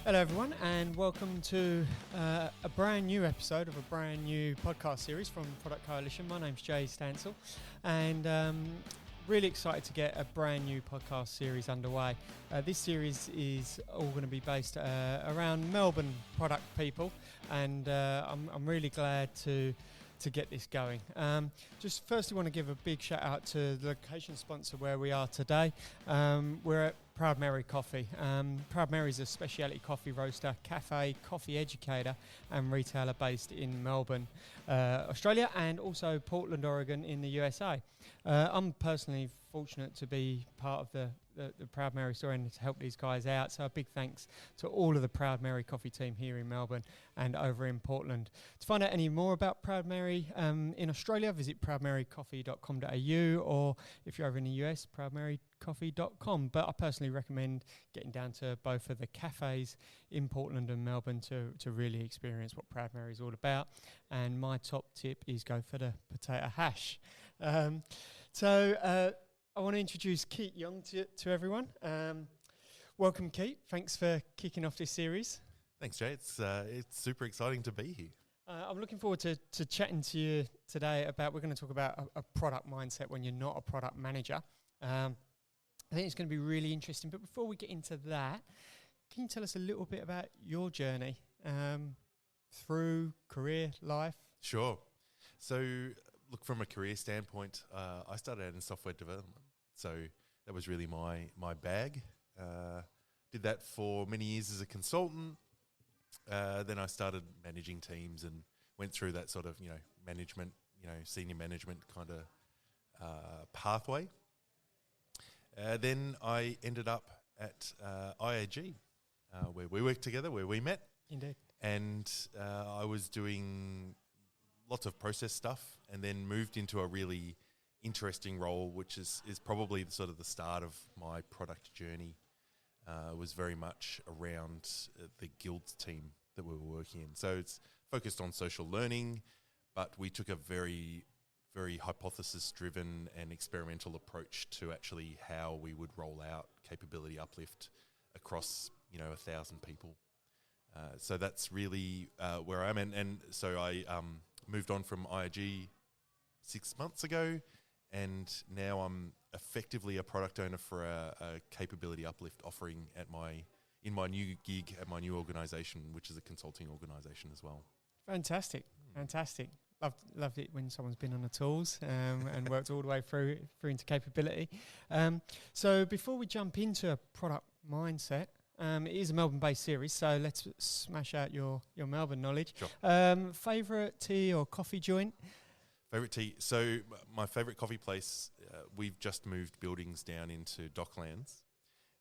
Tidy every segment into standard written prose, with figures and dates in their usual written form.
Hello everyone and welcome to a brand new episode of a brand new podcast series from Product Coalition. My name's Jay Stansell and really excited to get a brand new podcast series underway. This series is all going to be based around Melbourne product people, and I'm really glad to get this going. Just firstly want to give a big shout out to the location sponsor where we are today. We're at Proud Mary Coffee. Proud Mary is a specialty coffee roaster, cafe, coffee educator and retailer based in Melbourne, Australia, and also Portland, Oregon in the USA. I'm personally fortunate to be part of the Proud Mary story and to help these guys out. So a big thanks to all of the Proud Mary coffee team here in Melbourne and over in Portland. To find out any more about Proud Mary in Australia, visit proudmarycoffee.com.au, or if you're over in the US, proudmarycoffee.com. But I personally recommend getting down to both of the cafes in Portland and Melbourne to really experience what Proud Mary is all about. And my top tip is go for the potato hash. I want to introduce Keat Yong to everyone. Welcome, Keat. Thanks for kicking off this series. Thanks, Jay. It's super exciting to be here. I'm looking forward to chatting to you today about, we're going to talk about a product mindset when you're not a product manager. I think it's going to be really interesting. But before we get into that, can you tell us a little bit about your journey through career, life? Sure. So, look, from a career standpoint, I started out in software development. So that was really my bag. Did that for many years as a consultant. Then I started managing teams and went through that sort of, management, senior management kind of pathway. Then I ended up at IAG, where we worked together, where we met. Indeed. And I was doing lots of process stuff, and then moved into a really interesting role, which is probably sort of the start of my product journey. Was very much around the guilds team that we were working in. So it's focused on social learning, but we took a very, very hypothesis-driven and experimental approach to actually how we would roll out capability uplift across, 1,000 people. So that's really where I am. And so I moved on from IAG 6 months ago, and now I'm effectively a product owner for a capability uplift offering in my new gig at my new organisation, which is a consulting organisation as well. Fantastic. Loved it when someone's been on the tools and worked all the way through into capability. So before we jump into a product mindset, it is a Melbourne-based series, so let's smash out your Melbourne knowledge. Sure. Favourite tea or coffee joint? Favourite tea. So my favourite coffee place, we've just moved buildings down into Docklands,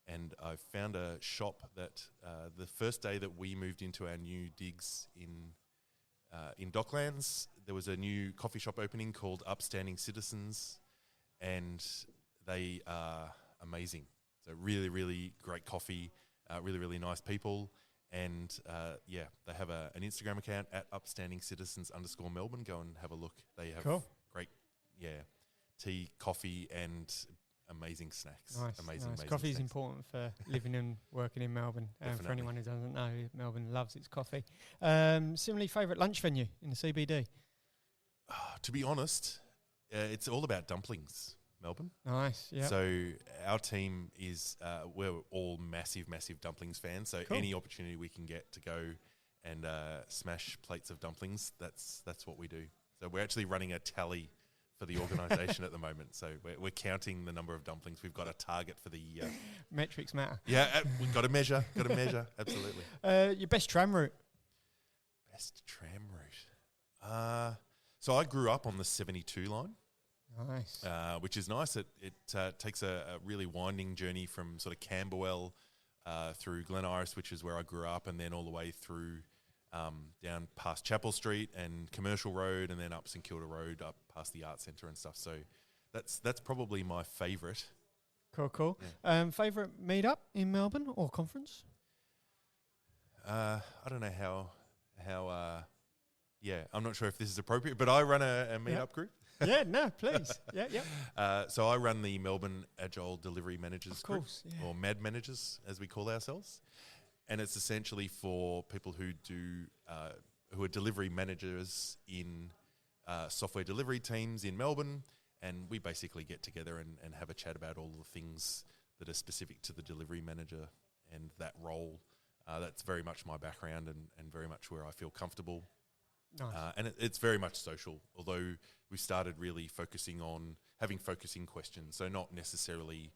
and I found a shop that the first day that we moved into our new digs in Docklands, there was a new coffee shop opening called Upstanding Citizens, and they are amazing. So really, really great coffee. Really, really nice people. And, they have an Instagram account at upstandingcitizens_Melbourne. Go and have a look. They have great, tea, coffee, and amazing snacks. Nice. Amazing Coffee is snacks. important for living and working in Melbourne. For anyone who doesn't know, Melbourne loves its coffee. Similarly, favourite lunch venue in the CBD? To be honest, it's all about dumplings. Melbourne. Nice, yeah. So our team is, we're all massive dumplings fans. So any opportunity we can get to go and smash plates of dumplings, that's what we do. So we're actually running a tally for the organisation at the moment. So we're counting the number of dumplings. We've got a target for the year. Metrics matter. Yeah, we've got to measure, absolutely. Your best tram route? Best tram route? So I grew up on the 72 line. Nice. Which is nice. It takes a really winding journey from sort of Camberwell through Glen Iris, which is where I grew up, and then all the way through down past Chapel Street and Commercial Road, and then up St Kilda Road, up past the Arts Centre and stuff. So that's probably my favourite. Cool. Yeah. Favourite meet-up in Melbourne or conference? I don't know how I'm not sure if this is appropriate, but I run a meet-up group. Yeah, no, please. Yeah. So I run the Melbourne Agile Delivery Managers Group, or MAD Managers, as we call ourselves. and it's essentially for people who who are delivery managers in software delivery teams in Melbourne, and we basically get together and have a chat about all the things that are specific to the delivery manager and that role. That's very much my background and very much where I feel comfortable. Nice. And it's very much social, although we started really focusing on having focusing questions, so not necessarily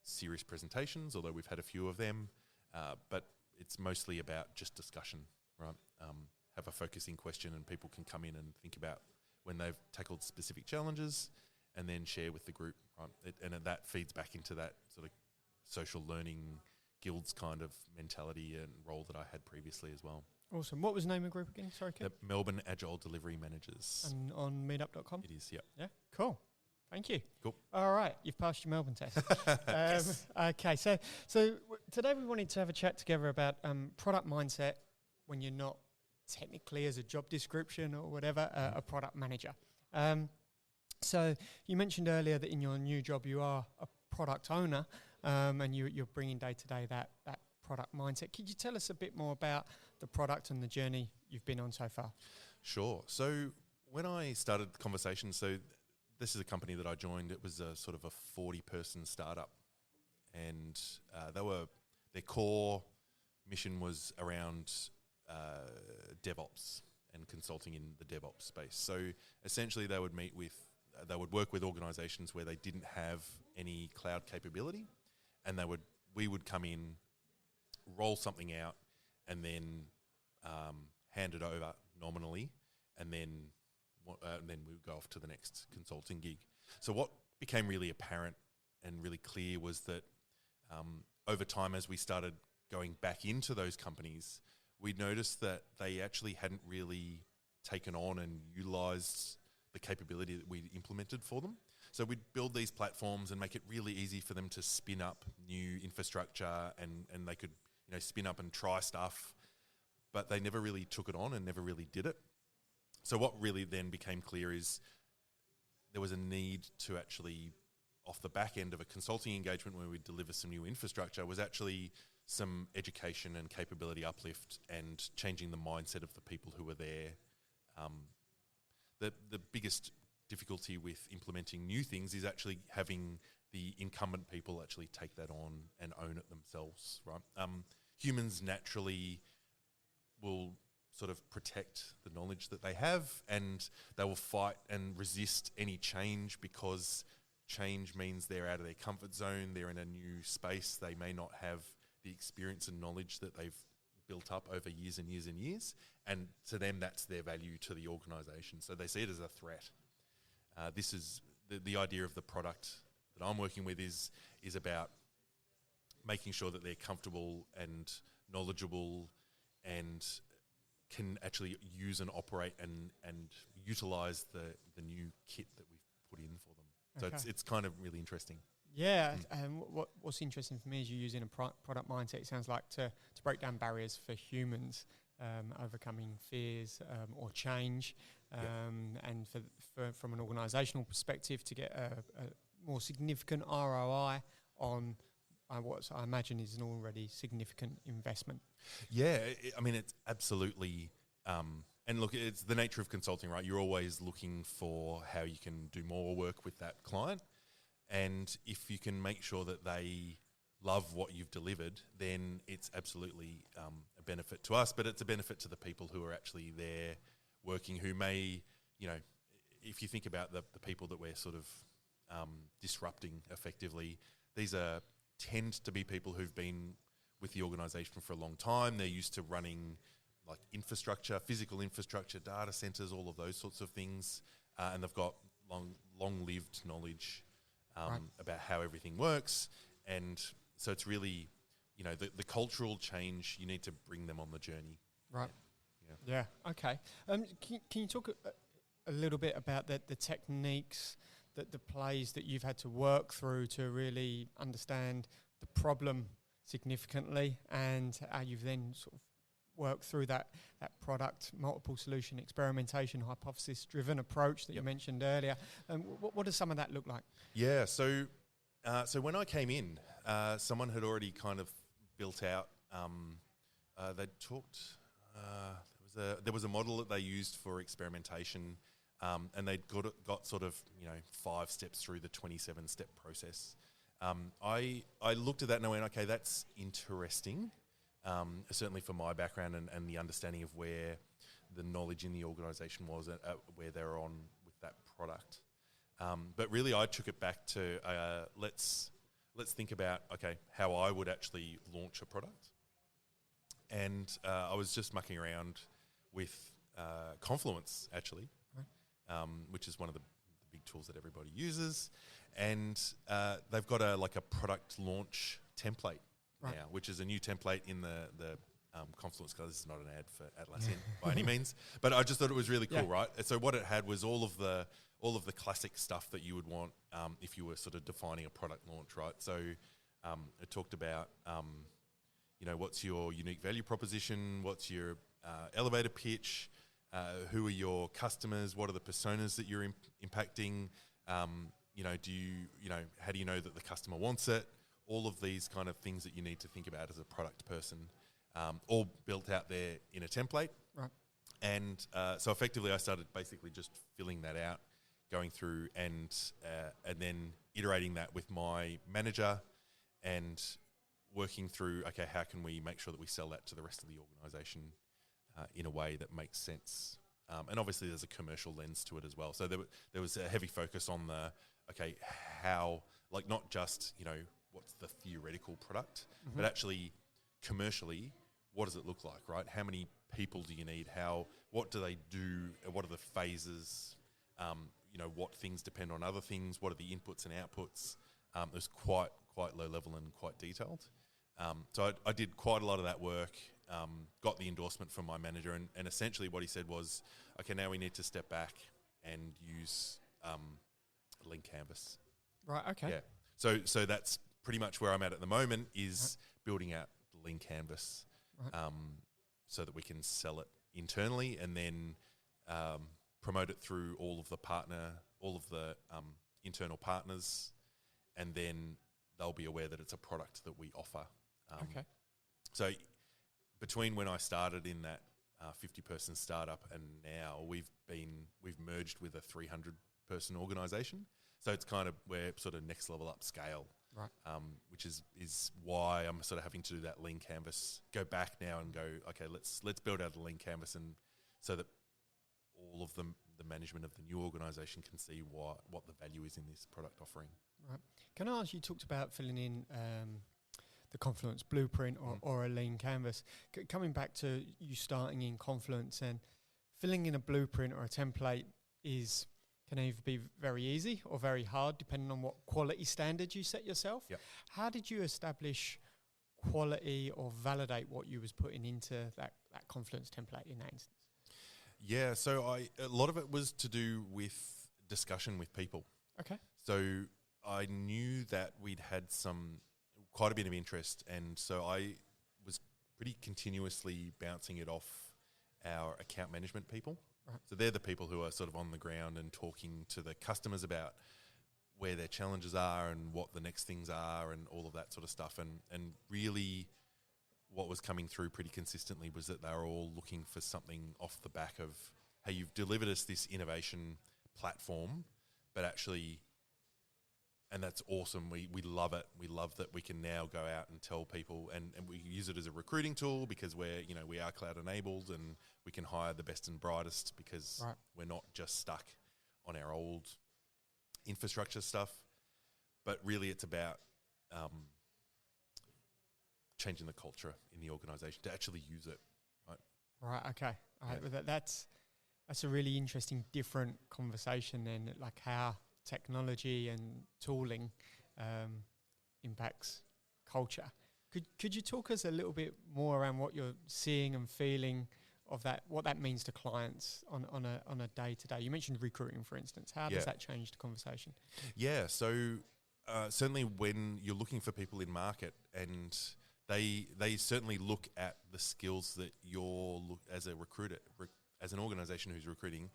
serious presentations, although we've had a few of them, but it's mostly about just discussion, right? Have a focusing question and people can come in and think about when they've tackled specific challenges and then share with the group, right? And that feeds back into that sort of social learning guilds kind of mentality and role that I had previously as well. Awesome. What was the name of the group again? Sorry, Keat? The Melbourne Agile Delivery Managers. And on meetup.com? It is, yeah. Yeah, cool. Thank you. Cool. All right, you've passed your Melbourne test. Yes. Okay, so today we wanted to have a chat together about product mindset when you're not technically, as a job description or whatever, a product manager. So you mentioned earlier that in your new job you are a product owner, and you're bringing day-to-day that product mindset. Could you tell us a bit more about the product and the journey you've been on so far? Sure. So when I started the conversation, so this is a company that I joined. It was a sort of a 40-person startup, and their core mission was around DevOps and consulting in the DevOps space. So essentially, they would work with organisations where they didn't have any cloud capability, and we would come in, roll something out, and then hand it over nominally, and then we would go off to the next consulting gig. So what became really apparent and really clear was that over time, as we started going back into those companies, we noticed that they actually hadn't really taken on and utilised the capability that we'd implemented for them. So we'd build these platforms and make it really easy for them to spin up new infrastructure, and they could spin up and try stuff, but they never really took it on and never really did it. So what really then became clear is there was a need to actually, off the back end of a consulting engagement where we deliver some new infrastructure, was actually some education and capability uplift and changing the mindset of the people who were there. The biggest difficulty with implementing new things is actually having the incumbent people actually take that on and own it themselves, right? Humans naturally will sort of protect the knowledge that they have, and they will fight and resist any change because change means they're out of their comfort zone, they're in a new space, they may not have the experience and knowledge that they've built up over years and years and years, and to them that's their value to the organisation. So they see it as a threat. This is the idea of the product that I'm working with is about making sure that they're comfortable and knowledgeable and can actually use and operate and utilise the new kit that we've put in for them. Okay. So it's kind of really interesting. Yeah, what's interesting for me is you're using a product mindset, it sounds like, to break down barriers for humans, overcoming fears or change, and from an organisational perspective to get a more significant ROI on what I imagine is an already significant investment. Yeah, it's absolutely... and look, it's the nature of consulting, right? You're always looking for how you can do more work with that client. And if you can make sure that they love what you've delivered, then it's absolutely a benefit to us, but it's a benefit to the people who are actually there working, who may, if you think about the people that we're sort of disrupting effectively, these tend to be people who've been with the organisation for a long time. They're used to running like infrastructure, physical infrastructure, data centres, all of those sorts of things, and they've got long-lived knowledge about how everything works. And so it's really, the cultural change, you need to bring them on the journey. Right. Yeah. Okay. Can you talk a little bit about the techniques, the plays that you've had to work through to really understand the problem significantly, and how you've then sort of worked through that product, multiple solution experimentation, hypothesis-driven approach that you mentioned earlier? What does some of that look like? Yeah, so when I came in, someone had already kind of built out they talked. There was a model that they used for experimentation, and they'd got sort of 5 steps through the 27-step process. I looked at that and I went, okay, that's interesting. Certainly for my background and the understanding of where the knowledge in the organisation was, where they're on with that product. But really, I took it back to let's think about, okay, how I would actually launch a product. And I was just mucking around with Confluence, actually, right. Which is one of the big tools that everybody uses. And they've got a product launch template right. now, which is a new template in the Confluence. This is not an ad for Atlassian by any means, but I just thought it was really cool, right? So what it had was all of the classic stuff that you would want if you were sort of defining a product launch, right? So it talked about what's your unique value proposition, what's your elevator pitch, who are your customers, what are the personas that you're impacting, how do you know that the customer wants it? All of these kind of things that you need to think about as a product person, all built out there in a template. Right. And so effectively I started basically just filling that out, going through and then iterating that with my manager and working through, okay, how can we make sure that we sell that to the rest of the organisation in a way that makes sense? And obviously there's a commercial lens to it as well. So there was a heavy focus on how, not just, what's the theoretical product, mm-hmm. but actually commercially, what does it look like, right? How many people do you need? What do they do? What are the phases? What things depend on other things? What are the inputs and outputs? It was quite low level and quite detailed. So I did quite a lot of that work, got the endorsement from my manager, and essentially what he said was, okay, now we need to step back and use Lean Canvas. Right, okay. Yeah. So that's pretty much where I'm at the moment, is building out the Lean Canvas so that we can sell it internally and then promote it through all of the internal partners, and then they'll be aware that it's a product that we offer. Okay. So between when I started in that 50-person startup and now, we've merged with a 300-person organisation. So it's kind of, we're sort of next level up scale, right? Which is why I'm sort of having to do that Lean Canvas, go back now and go, okay, let's build out a Lean Canvas, and so that all of the management of the new organisation can see what the value is in this product offering. Right. Can I ask, you talked about filling in the Confluence blueprint or a Lean Canvas. Coming back to you starting in Confluence and filling in a blueprint or a template can either be very easy or very hard, depending on what quality standards you set yourself. Yep. How did you establish quality or validate what you was putting into that Confluence template in that instance? Yeah, so a lot of it was to do with discussion with people. Okay. So I knew that we'd had quite a bit of interest, and so I was pretty continuously bouncing it off our account management people. Right. So they're the people who are sort of on the ground and talking to the customers about where their challenges are and what the next things are and all of that sort of stuff. And really what was coming through pretty consistently was that they were all looking for something off the back of, hey, you've delivered us this innovation platform, but actually, and that's awesome. We love it. We love that we can now go out and tell people, and we use it as a recruiting tool because we are cloud enabled, and we can hire the best and brightest because we're not just stuck on our old infrastructure stuff. But really, it's about changing the culture in the organisation to actually use it. Right. Okay. Well, that's a really interesting, different conversation then, like how technology and tooling impacts culture. Could you talk us a little bit more around what you're seeing and feeling of that, what that means to clients on a day-to-day? You mentioned recruiting, for instance. How does that change the conversation? Yeah, so certainly when you're looking for people in market, and they certainly look at the skills that as a recruiter, as an organisation who's recruiting,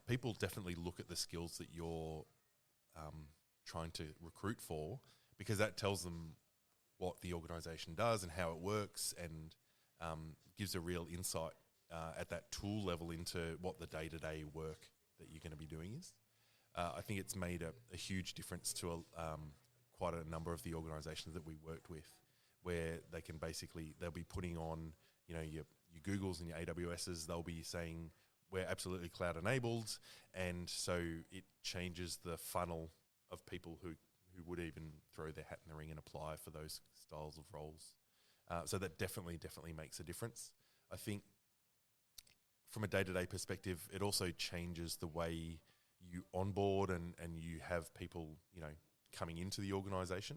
people definitely look at the skills that you're trying to recruit for, because that tells them what the organisation does and how it works, and gives a real insight at that tool level into what the day-to-day work that you're going to be doing is. I think it's made a huge difference to quite a number of the organisations that we worked with, where they'll be putting on, your Googles and your AWSs. They'll be saying we're absolutely cloud enabled, and so it changes the funnel of people who would even throw their hat in the ring and apply for those styles of roles. So that definitely makes a difference. I think from a day-to-day perspective, it also changes the way you onboard and you have people, coming into the organisation.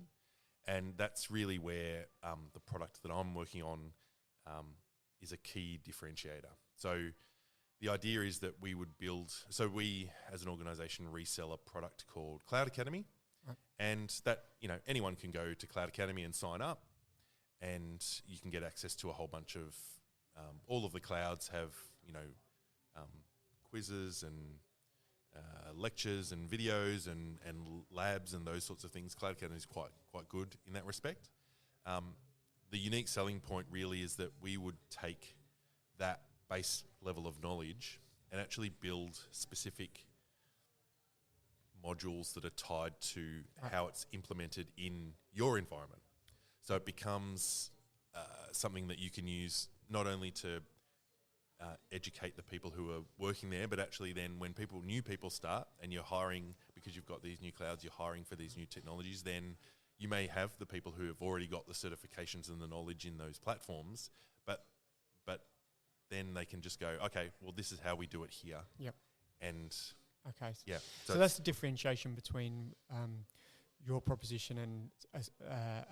And that's really where the product that I'm working on is a key differentiator. So the idea is that we as an organisation resell a product called Cloud Academy. Right. And that, anyone can go to Cloud Academy and sign up, and you can get access to a whole bunch of, all of the clouds have, quizzes and lectures and videos and labs and those sorts of things. Cloud Academy is quite good in that respect. The unique selling point really is that we would take that base level of knowledge and actually build specific modules that are tied to how it's implemented in your environment. So it becomes something that you can use not only to educate the people who are working there, but actually then when new people start and you're hiring, because you've got these new clouds, you're hiring for these new technologies, then you may have the people who have already got the certifications and the knowledge in those platforms, but then they can just go, okay, well, this is how we do it here. Yep. And okay. Yeah. So that's the differentiation between your proposition and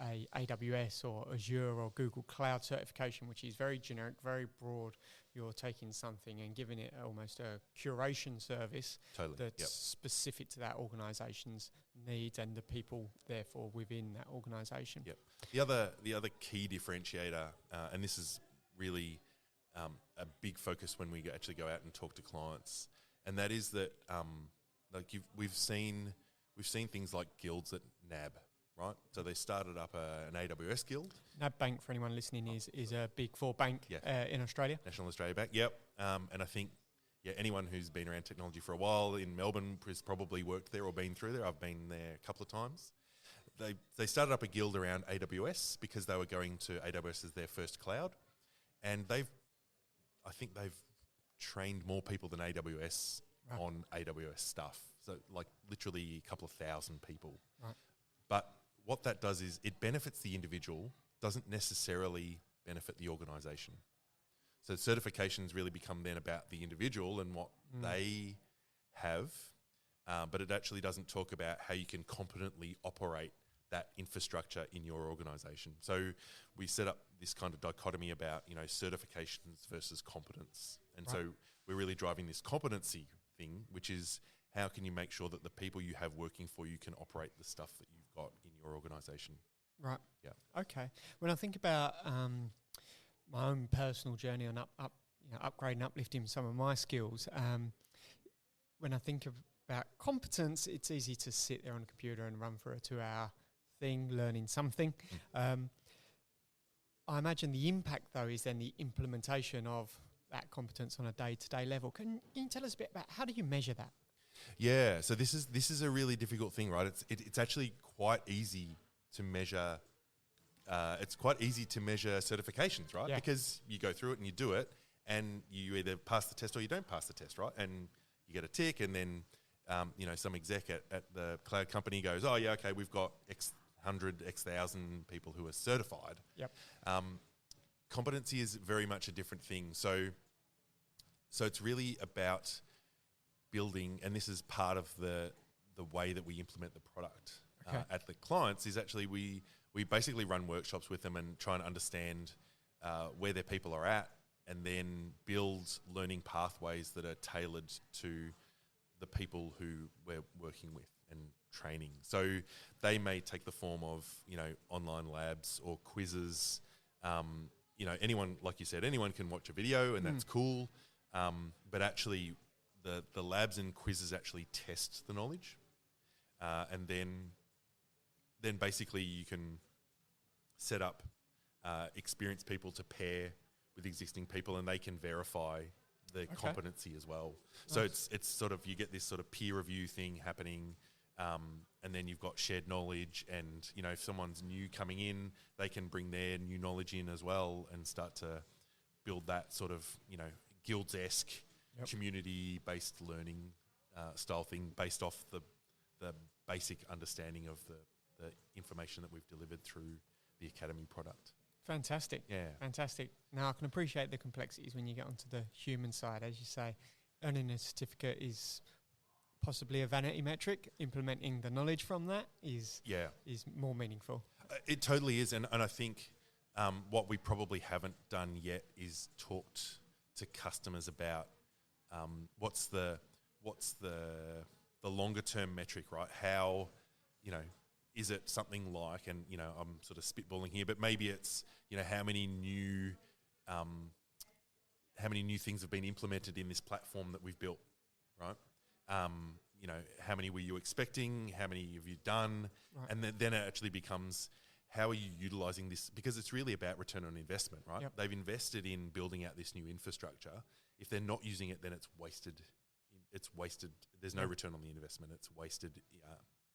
a AWS or Azure or Google Cloud certification, which is very generic, very broad. You're taking something and giving it almost a curation service that's specific to that organisation's needs and the people, therefore, within that organisation. Yep. The other key differentiator, and this is really a big focus when we actually go out and talk to clients, and that is that we've seen things like guilds at NAB, right? So they started up an AWS guild. NAB Bank, for anyone listening, is a big four bank in Australia. National Australia Bank, yep. And I think anyone who's been around technology for a while in Melbourne has probably worked there or been through there. I've been there a couple of times. They started up a guild around AWS because they were going to AWS as their first cloud, and I think they've trained more people than AWS on AWS stuff. So like literally a couple of thousand people. Right. But what that does is it benefits the individual, doesn't necessarily benefit the organisation. So certifications really become then about the individual and what they have, but it actually doesn't talk about how you can competently operate that infrastructure in your organisation. So we set up this kind of dichotomy about, certifications versus competence. And so we're really driving this competency thing, which is how can you make sure that the people you have working for you can operate the stuff that you've got in your organisation. Right. Yeah. Okay. When I think about my own personal journey on upgrading, uplifting some of my skills, when I think about competence, it's easy to sit there on a computer and run for a 2-hour thing, learning something. I imagine the impact, though, is then the implementation of that competence on a day-to-day level. Can you tell us a bit about how do you measure that? Yeah, so this is a really difficult thing, right? It's actually quite easy to measure. It's quite easy to measure certifications, right? Yeah. Because you go through it and you do it, and you either pass the test or you don't pass the test, right? And you get a tick, and then some exec at the cloud company goes, "Oh yeah, okay, we've got X hundred, X thousand people who are certified." Yep. Competency is very much a different thing. So it's really about building, and this is part of the way that we implement the product at the clients, is actually we basically run workshops with them and try and understand where their people are at, and then build learning pathways that are tailored to the people who we're working with and training. So they may take the form of, online labs or quizzes. Anyone, like you said, anyone can watch a video, and that's cool. But actually the labs and quizzes actually test the knowledge. And then basically you can set up experienced people to pair with existing people, and they can verify the competency as well. Nice. So it's sort of, you get this sort of peer review thing happening, and then you've got shared knowledge, and if someone's new coming in, they can bring their new knowledge in as well and start to build that sort of guilds-esque community-based learning style thing based off the basic understanding of the information that we've delivered through the Academy product. Fantastic. Yeah. Fantastic. Now, I can appreciate the complexities when you get onto the human side. As you say, earning a certificate is possibly a vanity metric. Implementing the knowledge from that is more meaningful. It totally is. And I think what we probably haven't done yet is talked to customers about what's the longer term metric, right? How, is it something like, and I'm sort of spitballing here, but maybe it's how many new things have been implemented in this platform that we've built, right? How many were you expecting? How many have you done? Right. And then it actually becomes, how are you utilising this? Because it's really about return on investment, right? Yep. They've invested in building out this new infrastructure. If they're not using it, then it's wasted. It's wasted. There's no return on the investment. It's wasted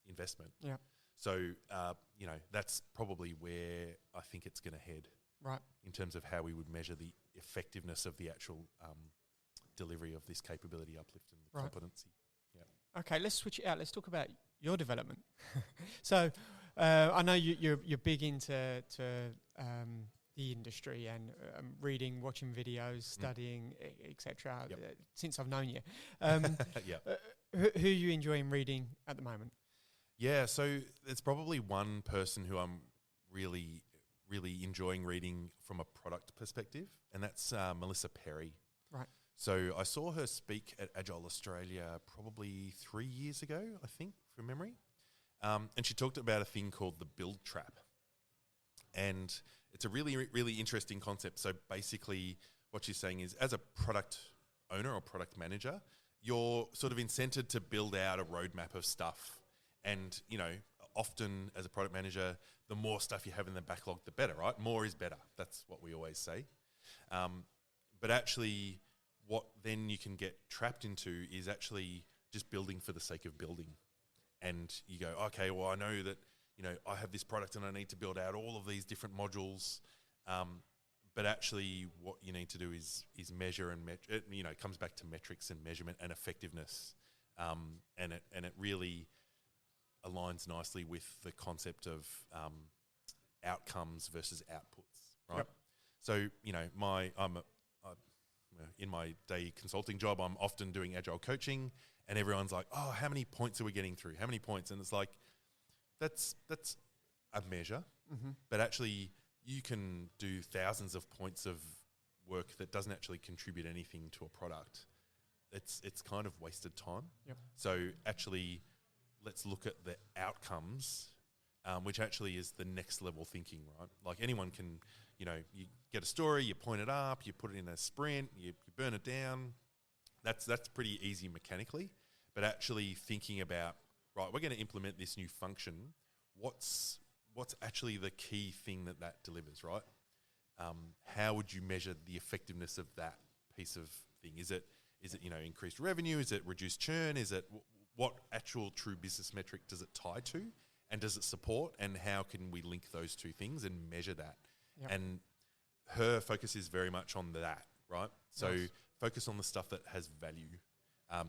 investment. Yeah. So, that's probably where I think it's going to head. Right. In terms of how we would measure the effectiveness of the actual delivery of this capability uplift and the competency. Yeah. Okay, let's switch it out. Let's talk about your development. So, I know you're big into the industry and reading, watching videos, studying, etc. Since I've known you, who are you enjoying reading at the moment? Yeah, so there's probably one person who I'm really, really enjoying reading from a product perspective, and that's Melissa Perry. Right. So I saw her speak at Agile Australia probably 3 years ago, I think, from memory. And she talked about a thing called the build trap. And it's a really, really interesting concept. So basically what she's saying is, as a product owner or product manager, you're sort of incented to build out a roadmap of stuff. And, often as a product manager, the more stuff you have in the backlog, the better, right? More is better. That's what we always say. But actually, what then you can get trapped into is actually just building for the sake of building. And you go, okay, well, I know that, I have this product and I need to build out all of these different modules. But actually what you need to do is measure and it comes back to metrics and measurement and effectiveness. And it really aligns nicely with the concept of outcomes versus outputs, right? Yep. So, in my day consulting job, I'm often doing agile coaching, and everyone's like, "Oh, how many points are we getting through? How many points?" And it's like, that's a measure, but actually, you can do thousands of points of work that doesn't actually contribute anything to a product. It's kind of wasted time. Yep. So actually, let's look at the outcomes, which actually is the next level thinking, right? Like anyone can, you get a story, you point it up, you put it in a sprint, you burn it down. That's pretty easy mechanically, but actually thinking about, right, we're going to implement this new function. What's actually the key thing that delivers, right? How would you measure the effectiveness of that piece of thing? Is it increased revenue? Is it reduced churn? Is it what actual true business metric does it tie to, and does it support? And how can we link those two things and measure that? Yep. And her focus is very much on that, right? So focus on the stuff that has value.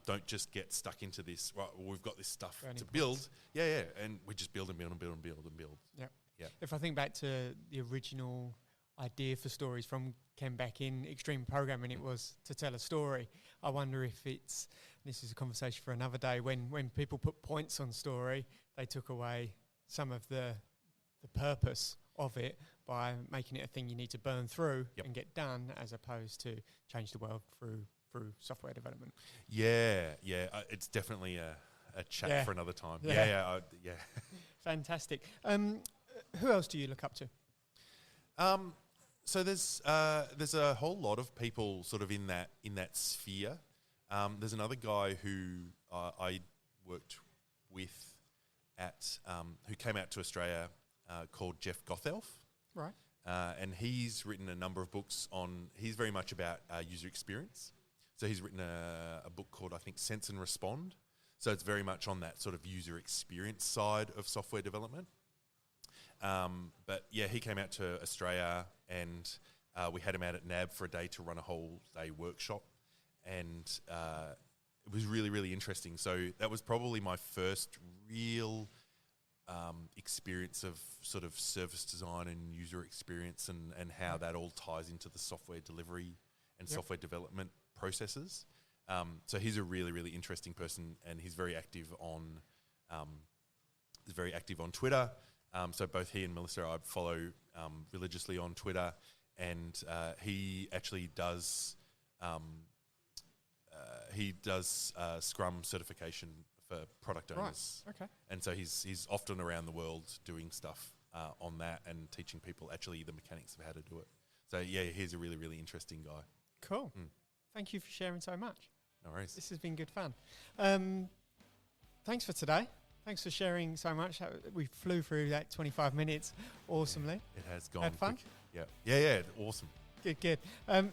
Don't just get stuck into this, right, well, we've got this stuff Burning to points. build. Yeah, and we just build and build and build and build and build. Yeah. If I think back to the original idea for stories from Ken Beck in Extreme Programming, it was to tell a story. I wonder if this is a conversation for another day, when people put points on story, they took away some of the purpose of it by making it a thing you need to burn through and get done, as opposed to change the world through software development. Yeah. It's definitely a chat for another time. Yeah. Fantastic. Who else do you look up to? So there's a whole lot of people sort of in that sphere. There's another guy who I worked with who came out to Australia called Jeff Gothelf. Right. And he's written a number of books on. He's very much about user experience. So he's written a book called, I think, Sense and Respond. So it's very much on that sort of user experience side of software development. But yeah, he came out to Australia, and we had him out at NAB for a day to run a whole day workshop, and it was really, really interesting. So that was probably my first real experience of sort of service design and user experience, and how that all ties into the software delivery and software development processes. So he's a really, really interesting person, and he's very active on Twitter. So both he and Melissa I follow religiously on Twitter, and he actually does Scrum certification for product owners. Right. Okay. And so he's often around the world doing stuff on that and teaching people actually the mechanics of how to do it. So yeah, he's a really, really interesting guy. Cool. Thank you for sharing so much. No worries. This has been good fun. Thanks for today. Thanks for sharing so much. We flew through that 25 minutes awesomely. It has gone Had fun? quick. Yeah, awesome. Good.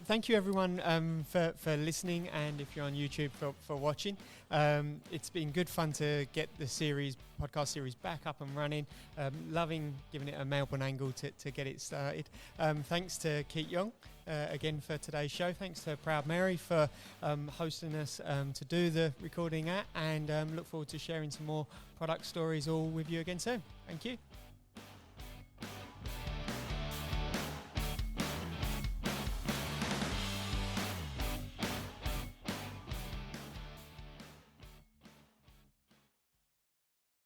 Thank you, everyone, for listening, and if you're on YouTube, for watching. It's been good fun to get the podcast series back up and running. Loving giving it a Melbourne angle to get it started. Thanks to Keat Yong again for today's show. Thanks to Proud Mary for hosting us to do the recording and look forward to sharing some more product stories all with you again soon. Thank you.